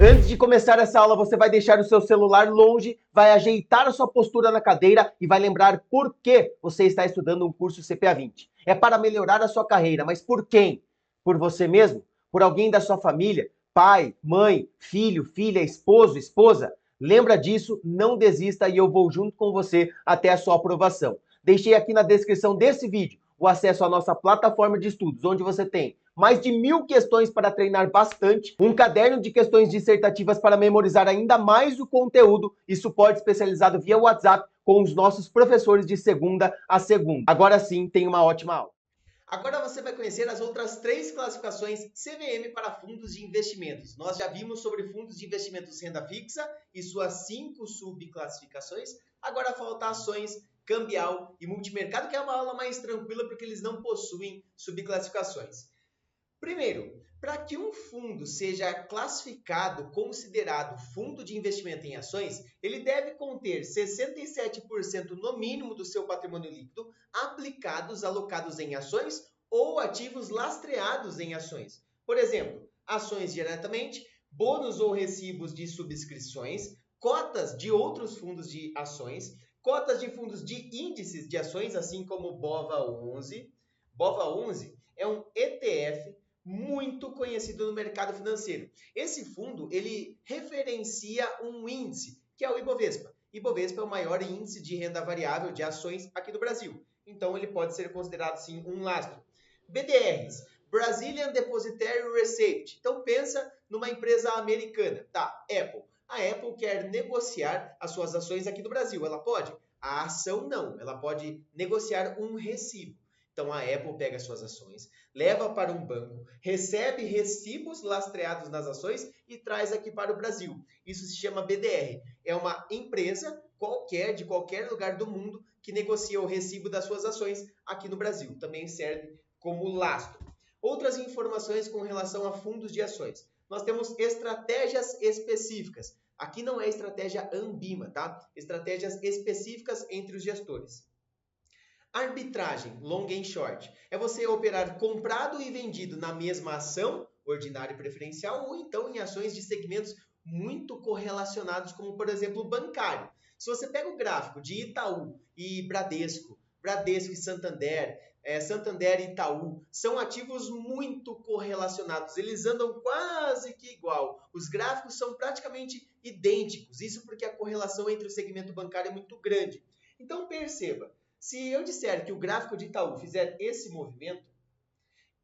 Antes de começar essa aula, você vai deixar o seu celular longe, vai ajeitar a sua postura na cadeira e vai lembrar por que você está estudando um curso CPA 20. É para melhorar a sua carreira, mas por quem? Por você mesmo? Por alguém da sua família? Pai, mãe, filho, filha, esposo, esposa? Lembra disso, não desista e eu vou junto com você até a sua aprovação. Deixei aqui na descrição desse vídeo o acesso à nossa plataforma de estudos, onde você tem mais de 1000 questões para treinar bastante, um caderno de questões dissertativas para memorizar ainda mais o conteúdo e suporte especializado via WhatsApp com os nossos professores de segunda a segunda. Agora sim, tenha uma ótima aula. Agora você vai conhecer as outras 3 classificações CVM para fundos de investimentos. Nós já vimos sobre fundos de investimentos renda fixa e suas 5 subclassificações. Agora falta ações, cambial e multimercado, que é uma aula mais tranquila porque eles não possuem subclassificações. Primeiro, para que um fundo seja classificado, considerado fundo de investimento em ações, ele deve conter 67% no mínimo do seu patrimônio líquido aplicados, alocados em ações ou ativos lastreados em ações. Por exemplo, ações diretamente, bônus ou recibos de subscrições, cotas de outros fundos de ações, cotas de fundos de índices de ações, assim como o BOVA11. BOVA11 é um ETF muito conhecido no mercado financeiro. Esse fundo, ele referencia um índice, que é o Ibovespa. Ibovespa é o maior índice de renda variável de ações aqui do Brasil. Então, ele pode ser considerado, sim, um lastro. BDRs, Brazilian Depositary Receipt. Então, pensa numa empresa americana. Tá, Apple. A Apple quer negociar as suas ações aqui no Brasil. Ela pode? A ação não. Ela pode negociar um recibo. Então, a Apple pega suas ações, leva para um banco, recebe recibos lastreados nas ações e traz aqui para o Brasil. Isso se chama BDR. É uma empresa qualquer, de qualquer lugar do mundo, que negocia o recibo das suas ações aqui no Brasil. Também serve como lastro. Outras informações com relação a fundos de ações. Nós temos estratégias específicas. Aqui não é estratégia Ambima, tá? Estratégias específicas entre os gestores. Arbitragem, long and short, é você operar comprado e vendido na mesma ação, ordinário e preferencial, ou então em ações de segmentos muito correlacionados, como por exemplo o bancário. Se você pega o gráfico de Itaú e Bradesco, Bradesco e Santander, Santander e Itaú, são ativos muito correlacionados, eles andam quase que igual. Os gráficos são praticamente idênticos, isso porque a correlação entre o segmento bancário é muito grande. Então perceba, se eu disser que o gráfico de Itaú fizer esse movimento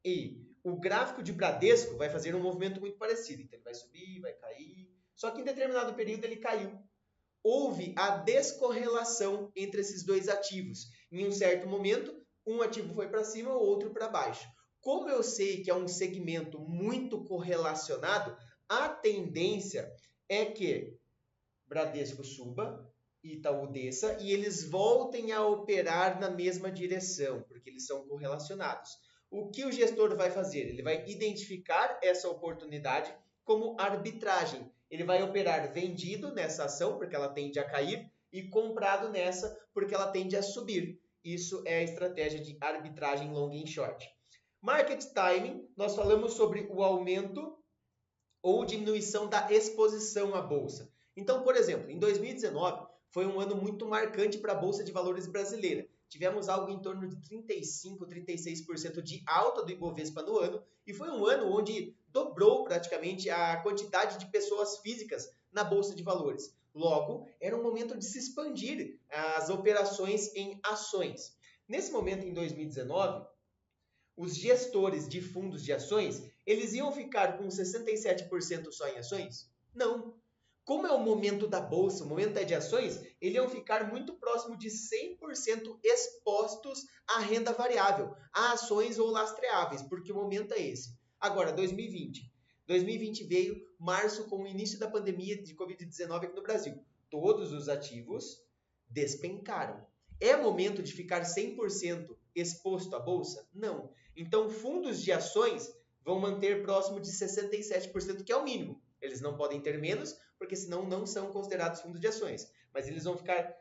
e o gráfico de Bradesco vai fazer um movimento muito parecido, então ele vai subir, vai cair, só que em determinado período ele caiu. Houve a descorrelação entre esses dois ativos. Em um certo momento, um ativo foi para cima, o outro para baixo. Como eu sei que é um segmento muito correlacionado, a tendência é que Bradesco suba, Itaú desça e eles voltem a operar na mesma direção, porque eles são correlacionados. O que o gestor vai fazer? Ele vai identificar essa oportunidade como arbitragem. Ele vai operar vendido nessa ação, porque ela tende a cair, e comprado nessa, porque ela tende a subir. Isso é a estratégia de arbitragem long and short. Market timing, nós falamos sobre o aumento ou diminuição da exposição à bolsa. Então, por exemplo, em 2019 foi um ano muito marcante para a Bolsa de Valores brasileira. Tivemos algo em torno de 35, 36% de alta do Ibovespa no ano, e foi um ano onde dobrou praticamente a quantidade de pessoas físicas na Bolsa de Valores. Logo, era um momento de se expandir as operações em ações. Nesse momento, em 2019, os gestores de fundos de ações, eles iam ficar com 67% só em ações? Não. Como é o momento da bolsa, o momento é de ações, eles iam ficar muito próximo de 100% expostos à renda variável, a ações ou lastreáveis, porque o momento é esse. Agora, 2020. 2020 veio março com o início da pandemia de Covid-19 aqui no Brasil. Todos os ativos despencaram. É momento de ficar 100% exposto à bolsa? Não. Então, fundos de ações vão manter próximo de 67%, que é o mínimo. Eles não podem ter menos, porque senão não são considerados fundos de ações. Mas eles vão ficar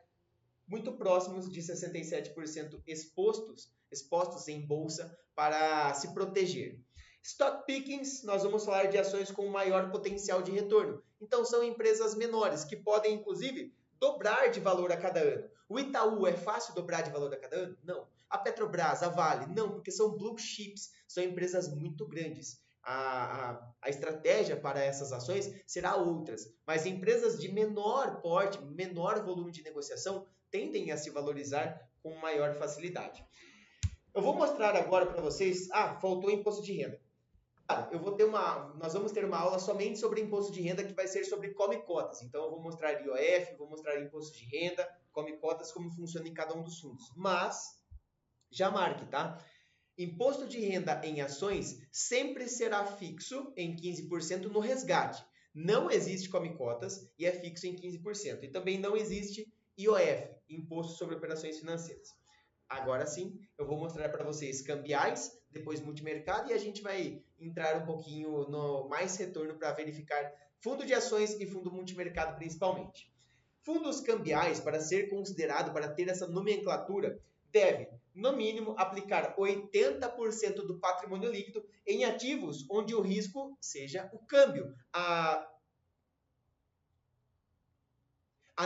muito próximos de 67% expostos em bolsa para se proteger. Stock pickings, nós vamos falar de ações com maior potencial de retorno. Então, são empresas menores que podem, inclusive, dobrar de valor a cada ano. O Itaú é fácil dobrar de valor a cada ano? Não. A Petrobras, a Vale? Não, porque são blue chips, são empresas muito grandes. A estratégia para essas ações será outras, mas empresas de menor porte, menor volume de negociação, tendem a se valorizar com maior facilidade. Eu vou mostrar agora para vocês... faltou imposto de renda. Nós vamos ter uma aula somente sobre imposto de renda, que vai ser sobre come-cotas. Então, eu vou mostrar IOF, vou mostrar imposto de renda, come-cotas, como funciona em cada um dos fundos. Mas, já marque, tá? Imposto de renda em ações sempre será fixo em 15% no resgate. Não existe come-cotas e é fixo em 15%. E também não existe IOF, Imposto sobre Operações Financeiras. Agora sim, eu vou mostrar para vocês cambiais, depois multimercado, e a gente vai entrar um pouquinho no mais retorno para verificar fundo de ações e fundo multimercado principalmente. Fundos cambiais, para ser considerado, para ter essa nomenclatura, deve, no mínimo, aplicar 80% do patrimônio líquido em ativos onde o risco seja o câmbio, a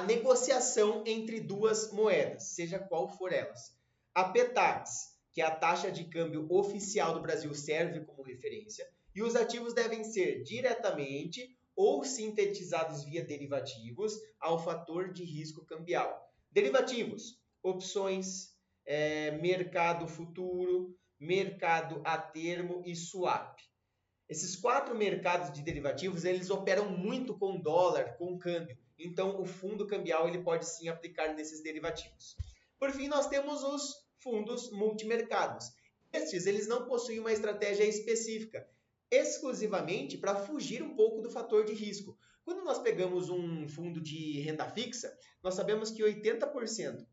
negociação entre duas moedas, seja qual for elas. A PTAX, que é a taxa de câmbio oficial do Brasil, serve como referência, e os ativos devem ser diretamente ou sintetizados via derivativos ao fator de risco cambial. Derivativos, opções, mercado futuro, mercado a termo e swap. Esses 4 mercados de derivativos, eles operam muito com dólar, com câmbio. Então, o fundo cambial ele pode sim aplicar nesses derivativos. Por fim, nós temos os fundos multimercados. Estes, eles não possuem uma estratégia específica, exclusivamente para fugir um pouco do fator de risco. Quando nós pegamos um fundo de renda fixa, nós sabemos que 80%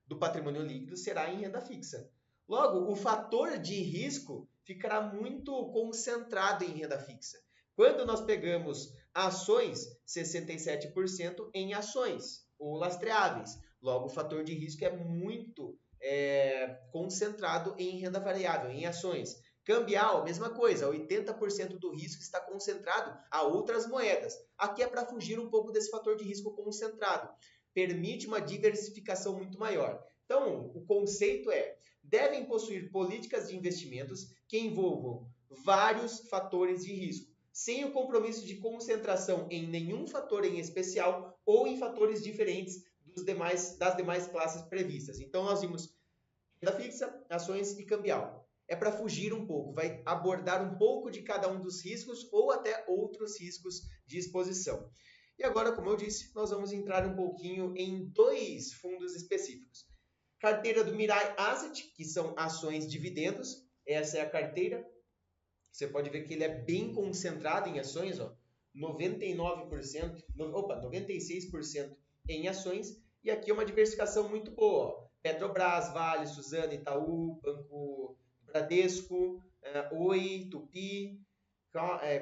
do patrimônio líquido será em renda fixa. Logo, o fator de risco ficará muito concentrado em renda fixa. Quando nós pegamos ações, 67% em ações ou lastreáveis. Logo, o fator de risco é muito concentrado em renda variável, em ações. Cambial, mesma coisa, 80% do risco está concentrado a outras moedas. Aqui é para fugir um pouco desse fator de risco concentrado. Permite uma diversificação muito maior. Então, o conceito devem possuir políticas de investimentos que envolvam vários fatores de risco, sem o compromisso de concentração em nenhum fator em especial ou em fatores diferentes das demais classes previstas. Então, nós vimos renda fixa, ações e cambial. É para fugir um pouco, vai abordar um pouco de cada um dos riscos ou até outros riscos de exposição. E agora, como eu disse, nós vamos entrar um pouquinho em 2 fundos específicos. Carteira do Mirai Asset, que são ações dividendos. Essa é a carteira. Você pode ver que ele é bem concentrado em ações, ó. 96% em ações. E aqui é uma diversificação muito boa, ó. Petrobras, Vale, Suzano, Itaú, Banco Bradesco, Oi, Tupi,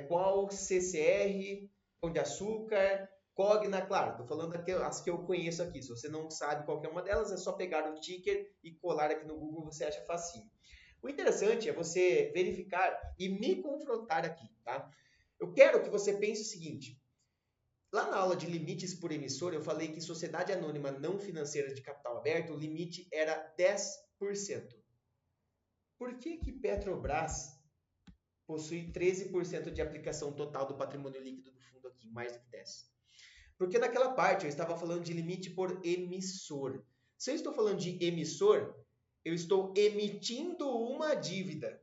Qual, CCR, Pão de Açúcar, Cogna, claro, estou falando as que eu conheço aqui. Se você não sabe qualquer uma delas, é só pegar o ticker e colar aqui no Google, você acha facinho. O interessante é você verificar e me confrontar aqui, tá? Eu quero que você pense o seguinte. Lá na aula de limites por emissora, eu falei que sociedade anônima não financeira de capital aberto, o limite era 10%. Por que Petrobras possui 13% de aplicação total do patrimônio líquido do fundo aqui, mais do que 10%? Porque naquela parte eu estava falando de limite por emissor. Se eu estou falando de emissor, eu estou emitindo uma dívida.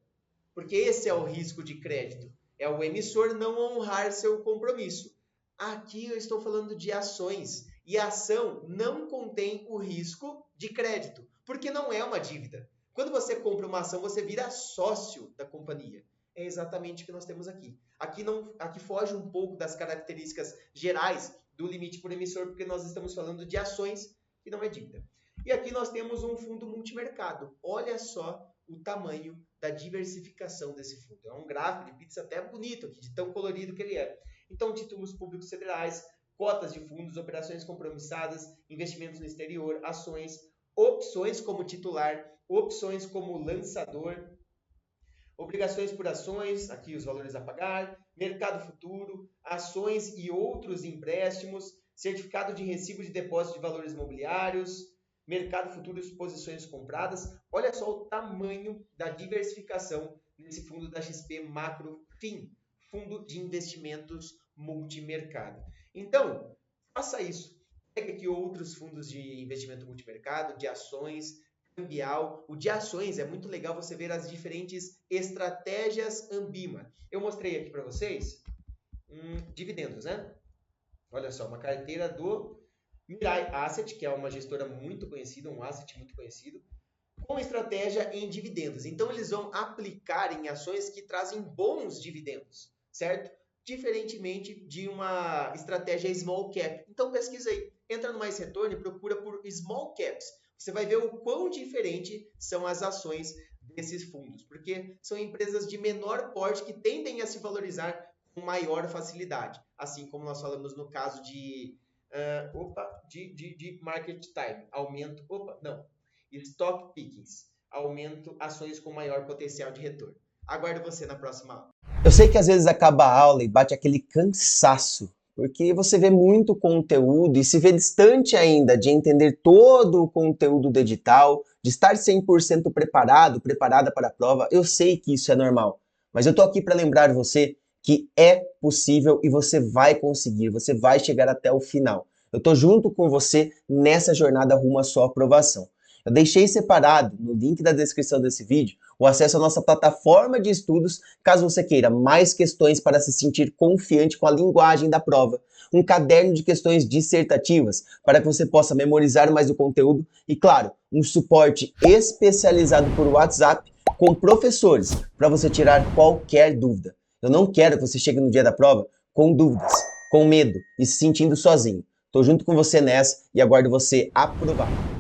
Porque esse é o risco de crédito. É o emissor não honrar seu compromisso. Aqui eu estou falando de ações. E a ação não contém o risco de crédito. Porque não é uma dívida. Quando você compra uma ação, você vira sócio da companhia. É exatamente o que nós temos aqui. Aqui foge um pouco das características gerais do limite por emissor, porque nós estamos falando de ações que não é dívida. E aqui nós temos um fundo multimercado. Olha só o tamanho da diversificação desse fundo. É um gráfico de pizza até bonito aqui, de tão colorido que ele é. Então, títulos públicos federais, cotas de fundos, operações compromissadas, investimentos no exterior, ações, opções como titular, opções como lançador, Obrigações por ações, aqui os valores a pagar, mercado futuro, ações e outros empréstimos, certificado de recibo de depósito de valores imobiliários, mercado futuro e posições compradas. Olha só o tamanho da diversificação nesse fundo da XP Macro FIM, Fundo de Investimentos Multimercado. Então, faça isso. Pega aqui outros fundos de investimento multimercado, de ações, cambial. O de ações é muito legal você ver as diferentes estratégias Ambima. Eu mostrei aqui para vocês dividendos, né? Olha só, uma carteira do Mirai Asset, que é uma gestora muito conhecida, um asset muito conhecido, com estratégia em dividendos. Então, eles vão aplicar em ações que trazem bons dividendos, certo? Diferentemente de uma estratégia small cap. Então, pesquisa aí. Entra no Mais Retorno e procura por small caps. Você vai ver o quão diferente são as ações desses fundos, porque são empresas de menor porte que tendem a se valorizar com maior facilidade, assim como nós falamos no caso de market time, stock pickings, aumento ações com maior potencial de retorno. Aguardo você na próxima aula. Eu sei que às vezes acaba a aula e bate aquele cansaço, porque você vê muito conteúdo e se vê distante ainda de entender todo o conteúdo do edital, de estar 100% preparada para a prova. Eu sei que isso é normal, mas eu tô aqui para lembrar você que é possível e você vai conseguir, você vai chegar até o final. Eu tô junto com você nessa jornada rumo à sua aprovação. Eu deixei separado no link da descrição desse vídeo o acesso à nossa plataforma de estudos, caso você queira mais questões para se sentir confiante com a linguagem da prova, um caderno de questões dissertativas para que você possa memorizar mais o conteúdo e, claro, um suporte especializado por WhatsApp com professores para você tirar qualquer dúvida. Eu não quero que você chegue no dia da prova com dúvidas, com medo e se sentindo sozinho. Estou junto com você nessa e aguardo você aprovado.